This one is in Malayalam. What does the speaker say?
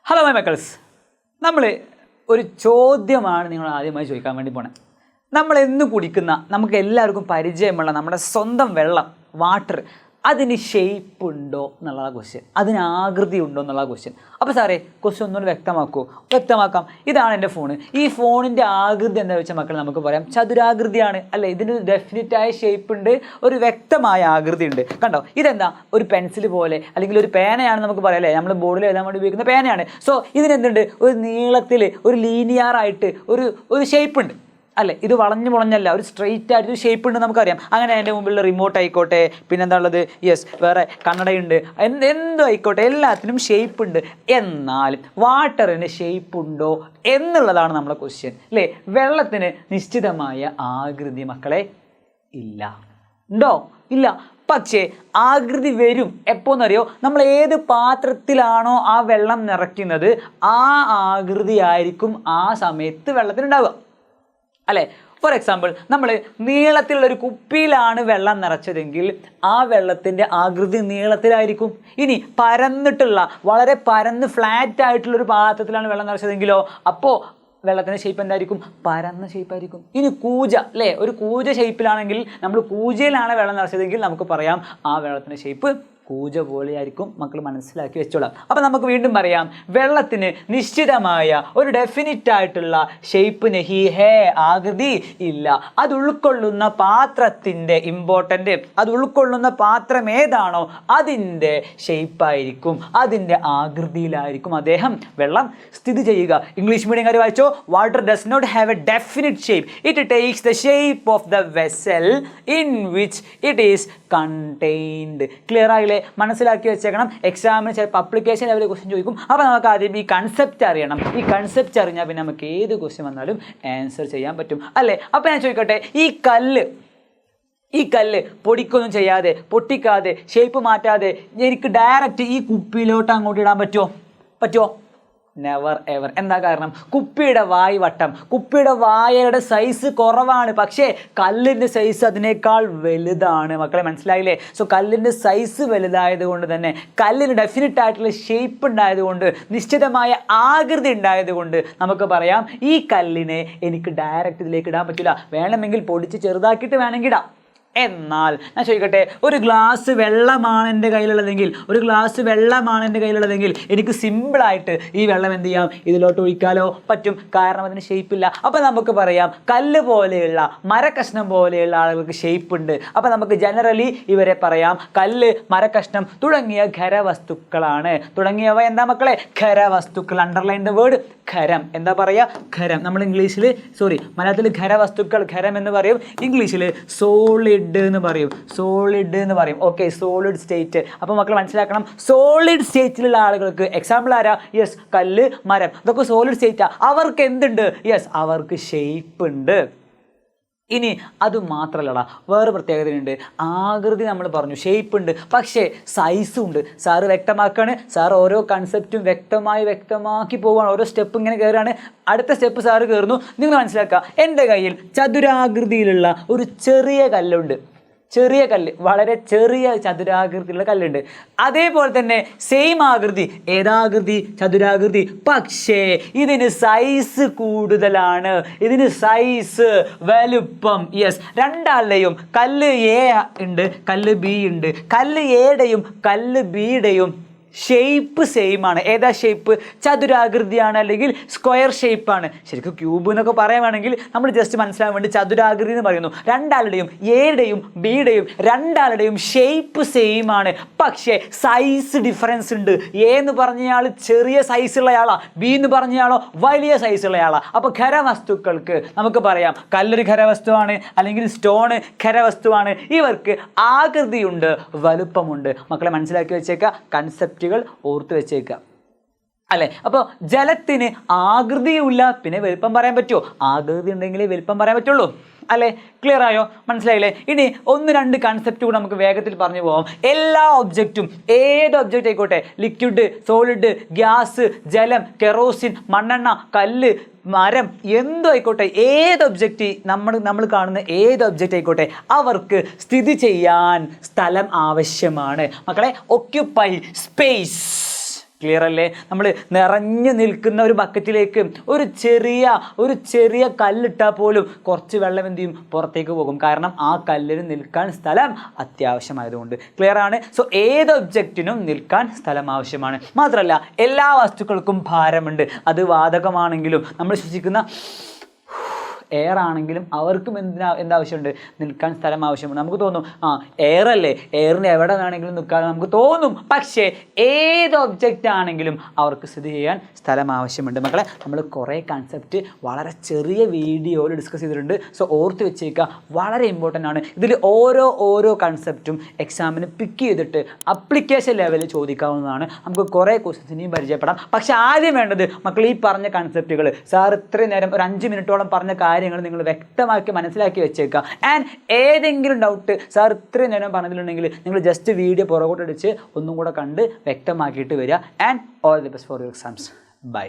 ഹലോ മൈ മക്കൾസ്, നമ്മൾ ഒരു ചോദ്യമാണ് നിങ്ങൾ ആദ്യമായി ചോദിക്കാൻ വേണ്ടി പോണേ. നമ്മൾ എന്ന് കുടിക്കുന്ന നമുക്ക് എല്ലാവർക്കും പരിചയമുള്ള നമ്മുടെ സ്വന്തം വെള്ളം, വാട്ടർ, അതിന് ഷേപ്പ് ഉണ്ടോ എന്നുള്ള ക്വസ്റ്റ്യൻ, അതിന് ആകൃതി ഉണ്ടോ എന്നുള്ള ക്വസ്റ്റ്യൻ. അപ്പോൾ സാറേ ക്വസ്റ്റ്യൻ ഒന്നുകൂടി വ്യക്തമാക്കാം. ഇതാണ് എൻ്റെ ഫോണ്. ഈ ഫോണിൻ്റെ ആകൃതി എന്താ വെച്ചാൽ മക്കൾ നമുക്ക് പറയാം ചതുരാകൃതിയാണ് അല്ലേ. ഇതിന് ഡെഫിനിറ്റായ ഷേപ്പ് ഉണ്ട്, ഒരു വ്യക്തമായ ആകൃതി ഉണ്ട്. കണ്ടോ, ഇതെന്താ ഒരു പെൻസിൽ പോലെ അല്ലെങ്കിൽ ഒരു പേനയാണ് നമുക്ക് പറയാം അല്ലേ. നമ്മൾ ബോർഡിൽ എഴുതാൻ വേണ്ടി ഉപയോഗിക്കുന്ന പേനയാണ്. സോ ഇതിനെന്തുണ്ട്, ഒരു നീളത്തിൽ ഒരു ലീനിയറായിട്ട് ഒരു ഷേപ്പ് ഉണ്ട് അല്ലേ. ഇത് വളഞ്ഞല്ല, ഒരു സ്ട്രെയിറ്റ് ആയിട്ട് ഷേപ്പ് ഉണ്ട് നമുക്കറിയാം. അങ്ങനെ എൻ്റെ മുമ്പിലുള്ള റിമോട്ട് ആയിക്കോട്ടെ, പിന്നെന്താ ഉള്ളത്, യെസ് വേറെ കണ്ണടയുണ്ട്, എന്തോ ആയിക്കോട്ടെ, എല്ലാത്തിനും ഷേപ്പ് ഉണ്ട്. എന്നാൽ വാട്ടറിന് ഷേപ്പ് ഉണ്ടോ എന്നുള്ളതാണ് നമ്മളെ ക്വസ്റ്റ്യൻ അല്ലേ. വെള്ളത്തിന് നിശ്ചിതമായ ആകൃതി മക്കളെ ഇല്ല. ഉണ്ടോ? ഇല്ല. പക്ഷേ ആകൃതി വരും. എപ്പോന്നറിയോ, നമ്മൾ ഏത് പാത്രത്തിലാണോ ആ വെള്ളം നിറയ്ക്കുന്നത് ആ ആകൃതി ആയിരിക്കും ആ സമയത്ത് വെള്ളത്തിനുണ്ടാവുക അല്ലേ. ഫോർ എക്സാമ്പിൾ, നമ്മൾ നീളത്തിലുള്ളൊരു കുപ്പിയിലാണ് വെള്ളം നിറച്ചതെങ്കിൽ ആ വെള്ളത്തിൻ്റെ ആകൃതി നീളത്തിലായിരിക്കും. ഇനി പരന്നിട്ടുള്ള വളരെ പരന്ന് ഫ്ലാറ്റ് ആയിട്ടുള്ളൊരു പാത്രത്തിലാണ് വെള്ളം നിറച്ചതെങ്കിലോ അപ്പോൾ വെള്ളത്തിൻ്റെ ഷേപ്പ് എന്തായിരിക്കും? പരന്ന ഷേപ്പായിരിക്കും. ഇനി കൂജ അല്ലേ, ഒരു കൂജ ഷേപ്പിലാണെങ്കിൽ, നമ്മൾ കൂജയിലാണ് വെള്ളം നിറച്ചതെങ്കിൽ നമുക്ക് പറയാം ആ വെള്ളത്തിൻ്റെ ഷേപ്പ് കൂജ പോലെയായിരിക്കും. മക്കൾ മനസ്സിലാക്കി വെച്ചോളാം. അപ്പം നമുക്ക് വീണ്ടും പറയാം, വെള്ളത്തിന് നിശ്ചിതമായ ഒരു ഡെഫിനിറ്റ് ആയിട്ടുള്ള ഷേപ്പ് നഹി ഹേ, ആകൃതി ഇല്ല. അത് ഉൾക്കൊള്ളുന്ന പാത്രത്തിൻ്റെ ഇമ്പോർട്ടൻ്റ്, അത് ഉൾക്കൊള്ളുന്ന പാത്രം ഏതാണോ അതിൻ്റെ ഷേപ്പായിരിക്കും, അതിൻ്റെ ആകൃതിയിലായിരിക്കും അദ്ദേഹം വെള്ളം സ്ഥിതി ചെയ്യുക. ഇംഗ്ലീഷ് മീഡിയംകാർ വായിച്ചോ, water does not have a definite shape, it takes the shape of the vessel in which it is contained. Clear ആയില്ലേ? മനസ്സിലാക്കി വെച്ചേക്കണം. എക്സാമിന് ചിലപ്പോൾ അപ്ലിക്കേഷൻ ലെവലിൽ ക്വസ്റ്റ്യൻ ചോദിക്കും. അപ്പോൾ നമുക്ക് ആദ്യം ഈ കൺസെപ്റ്റ് അറിയണം. ഈ കൺസെപ്റ്റ് അറിഞ്ഞാൽ പിന്നെ നമുക്ക് ഏത് ക്വസ്റ്റ്യൻ വന്നാലും ആൻസർ ചെയ്യാൻ പറ്റും അല്ലേ. അപ്പോൾ ഞാൻ ചോദിക്കട്ടെ, ഈ കല്ല് പൊടിക്കൊന്നും ചെയ്യാതെ, പൊട്ടിക്കാതെ, ഷേപ്പ് മാറ്റാതെ എനിക്ക് ഡയറക്റ്റ് ഈ കുപ്പിയിലോട്ട് അങ്ങോട്ട് ഇടാൻ പറ്റുമോ? Never ever. എന്താ കാരണം? കുപ്പിയുടെ വായ് വട്ടം, കുപ്പിയുടെ വായയുടെ സൈസ് കുറവാണ്, പക്ഷേ കല്ലിൻ്റെ സൈസ് അതിനേക്കാൾ വലുതാണ്. മക്കളെ മനസ്സിലായില്ലേ? സോ കല്ലിൻ്റെ സൈസ് വലുതായത് കൊണ്ട് തന്നെ, കല്ലിന് ഡെഫിനിറ്റ് ആയിട്ടുള്ള ഷേപ്പ് ഉണ്ടായതുകൊണ്ട്, നിശ്ചിതമായ ആകൃതി ഉണ്ടായതുകൊണ്ട് നമുക്ക് പറയാം ഈ കല്ലിനെ എനിക്ക് ഡയറക്റ്റ് ഇതിലേക്ക് ഇടാൻ പറ്റില്ല. വേണമെങ്കിൽ പൊടിച്ച് ചെറുതാക്കിയിട്ട് വേണമെങ്കിൽ ഇടാം. എന്നാൽ ഞാൻ ചോദിക്കട്ടെ, ഒരു ഗ്ലാസ് വെള്ളമാണ് എൻ്റെ കയ്യിലുള്ളതെങ്കിൽ എനിക്ക് സിമ്പിളായിട്ട് ഈ വെള്ളം എന്ത് ചെയ്യാം, ഇതിലോട്ട് ഒഴിക്കാലോ പറ്റും. കാരണം അതിന് ഷേപ്പില്ല. അപ്പോൾ നമുക്ക് പറയാം കല്ല് പോലെയുള്ള, മരക്കഷ്ണം പോലെയുള്ള ആളുകൾക്ക് ഷേപ്പ് ഉണ്ട്. അപ്പോൾ നമുക്ക് ജനറലി ഇവരെ പറയാം കല്ല്, മരക്കഷ്ണം തുടങ്ങിയ ഖരവസ്തുക്കളാണ്. തുടങ്ങിയവ എന്താ മക്കളെ? ഖരവസ്തുക്കൾ. അണ്ടർലൈൻ ദ വേർഡ് ഖരം. എന്താ പറയുക? ഖരം. നമ്മൾ മലയാളത്തിൽ ഖരവസ്തുക്കൾ, ഖരം എന്ന് പറയും. ഇംഗ്ലീഷിൽ സോളിഡ് എന്ന് പറയും. Okay, solid state. അപ്പോൾ മക്കൾ മനസ്സിലാക്കണം, സോളിഡ് സ്റ്റേറ്റിലുള്ള ആളുകൾക്ക് എക്സാമ്പിൾ ആരാ? യെസ്, കല്ല്, മരം, ഇതൊക്കെ സോളിഡ് സ്റ്റേറ്റാ. അവർക്ക് എന്തുണ്ട്? യെസ്, അവർക്ക് ഷേപ്പ് ഉണ്ട്. ഇനി അത് മാത്രമല്ലടാ, വേറെ പ്രത്യേകതയുണ്ട്. ആകൃതി നമ്മൾ പറഞ്ഞു, ഷേപ്പ് ഉണ്ട്, പക്ഷേ സൈസും ഉണ്ട്. സാറ് വ്യക്തമാക്കാണ്, സാർ ഓരോ കൺസെപ്റ്റും വ്യക്തമാക്കി പോവുകയാണ്. ഓരോ സ്റ്റെപ്പ് ഇങ്ങനെ കയറുകയാണ്. അടുത്ത സ്റ്റെപ്പ് സാറ് കയറുന്നു. നിങ്ങൾ മനസ്സിലാക്കുക, എൻ്റെ കയ്യിൽ ചതുരാകൃതിയിലുള്ള ഒരു ചെറിയ കല്ലുണ്ട്. വളരെ ചെറിയ ചതുരാകൃതിയിലുള്ള കല്ലുണ്ട്. അതേപോലെ തന്നെ സെയിം ആകൃതി, ഏതാകൃതി? ചതുരാകൃതി. പക്ഷേ ഇതിന് സൈസ് കൂടുതലാണ്, ഇതിന് സൈസ്, വലുപ്പം. യെസ്, രണ്ടാളുടെയും കല്ല് എ ഉണ്ട്, കല്ല് ബി ഉണ്ട്. കല്ല് എയുടെയും കല്ല് ബിയുടെയും ഷേപ്പ് സെയിം ആണ്. ഏതാ ഷേപ്പ്? ചതുരാകൃതിയാണ്, അല്ലെങ്കിൽ സ്ക്വയർ ഷേപ്പാണ്. ശരിക്കും ക്യൂബ് എന്നൊക്കെ പറയുകയാണെങ്കിൽ നമ്മൾ ജസ്റ്റ് മനസ്സിലാകാൻ വേണ്ടി ചതുരാകൃതി എന്ന് പറയുന്നു. രണ്ടാളുടെയും, എയുടെയും ബിയുടെയും രണ്ടാളുടെയും ഷേപ്പ് സെയിം ആണ്, പക്ഷേ സൈസ് ഡിഫറൻസ് ഉണ്ട്. എ എന്ന് പറഞ്ഞയാൾ ചെറിയ സൈസുള്ളയാളാ, ബി എന്ന് പറഞ്ഞയാളോ വലിയ സൈസുള്ളയാളാ. അപ്പോൾ ഖരവസ്തുക്കൾക്ക് നമുക്ക് പറയാം കല്ലൊരു ഖരവസ്തുവാണ്, അല്ലെങ്കിൽ സ്റ്റോണ് ഖരവസ്തുവാണ്. ഇവർക്ക് ആകൃതിയുണ്ട്, വലുപ്പമുണ്ട്. മക്കളെ മനസ്സിലാക്കി വെച്ചേക്കുക, കൺസെപ്റ്റ് ഓർത്ത് വെച്ചേക്കുക അല്ലെ. അപ്പോൾ ജലത്തിന് ആകൃതിയുമില്ല, പിന്നെ വലുപ്പം പറയാൻ പറ്റുമോ? ആകൃതി ഉണ്ടെങ്കിലേ വലുപ്പം പറയാൻ പറ്റുള്ളൂ അല്ലേ. ക്ലിയർ ആയോ? മനസ്സിലായില്ലേ? ഇനി 1-2 കൺസെപ്റ്റ് കൂടെ നമുക്ക് വേഗത്തിൽ പറഞ്ഞു പോകാം. എല്ലാ ഒബ്ജക്റ്റും, ഏത് ഒബ്ജക്റ്റ് ആയിക്കോട്ടെ, ലിക്വിഡ്, സോളിഡ്, ഗ്യാസ്, ജലം, കെറോസിൻ, മണ്ണെണ്ണ, കല്ല്, മരം, എന്തോ ആയിക്കോട്ടെ, ഏത് ഒബ്ജക്റ്റ് നമ്മൾ കാണുന്ന ഏത് ഒബ്ജക്റ്റ് ആയിക്കോട്ടെ, അവർക്ക് സ്ഥിതി ചെയ്യാൻ സ്ഥലം ആവശ്യമാണ്. മക്കളെ, ഒക്യുപ്പൈ സ്പേസ് ക്ലിയർ അല്ലേ? നമ്മൾ നിറഞ്ഞു നിൽക്കുന്ന ഒരു ബക്കറ്റിലേക്ക് ഒരു ചെറിയ കല്ലിട്ടാൽ പോലും കുറച്ച് വെള്ളം എന്ത് ചെയ്യും, പുറത്തേക്ക് പോകും. കാരണം ആ കല്ലിന് നിൽക്കാൻ സ്ഥലം അത്യാവശ്യമായതുകൊണ്ട്. ക്ലിയർ ആണ്? സോ ഏത് ഒബ്ജക്റ്റിനും നിൽക്കാൻ സ്ഥലം ആവശ്യമാണ്. മാത്രമല്ല എല്ലാ വസ്തുക്കൾക്കും ഭാരമുണ്ട്. അത് വാതകമാണെങ്കിലും നമ്മൾ ശ്വസിക്കുന്ന എയർ ആണെങ്കിലും അവർക്കും എന്താവശ്യമുണ്ട്, നിൽക്കാൻ സ്ഥലം ആവശ്യമുണ്ട്. നമുക്ക് തോന്നും എയർ അല്ലേ, എയറിന് എവിടെ വേണമെങ്കിലും നിൽക്കാൻ നമുക്ക് തോന്നും. പക്ഷേ ഏത് ഒബ്ജക്റ്റ് ആണെങ്കിലും അവർക്ക് സ്ഥിതി ചെയ്യാൻ സ്ഥലം ആവശ്യമുണ്ട്. മക്കളെ, നമ്മൾ കുറേ കൺസെപ്റ്റ് വളരെ ചെറിയ വീഡിയോയിൽ ഡിസ്കസ് ചെയ്തിട്ടുണ്ട്. സോ ഓർത്ത് വെച്ചേക്കുക, വളരെ ഇമ്പോർട്ടൻ്റ് ആണ്. ഇതിൽ ഓരോ കൺസെപ്റ്റും എക്സാമിന് പിക്ക് ചെയ്തിട്ട് അപ്ലിക്കേഷൻ ലെവലിൽ ചോദിക്കാവുന്നതാണ്. നമുക്ക് കുറേ ക്വസ്റ്റ്യൻസ് ഇനിയും പരിചയപ്പെടാം. പക്ഷേ ആദ്യം വേണ്ടത് മക്കൾ ഈ പറഞ്ഞ കൺസെപ്റ്റുകൾ സാർ ഇത്രയും നേരം ഒരു 5 മിനിറ്റോളം പറഞ്ഞ കാര്യങ്ങൾ നിങ്ങൾ വ്യക്തമാക്കി മനസ്സിലാക്കി വെച്ചേക്കുക. ആൻഡ് ഏതെങ്കിലും ഡൗട്ട് സാർ ഇത്രയും നേരം പറഞ്ഞിട്ടുണ്ടെങ്കിൽ നിങ്ങൾ ജസ്റ്റ് വീഡിയോ പുറകോട്ടടിച്ച് ഒന്നും കൂടെ കണ്ട് വ്യക്തമാക്കിയിട്ട് വരിക. And all the best for your exams. By.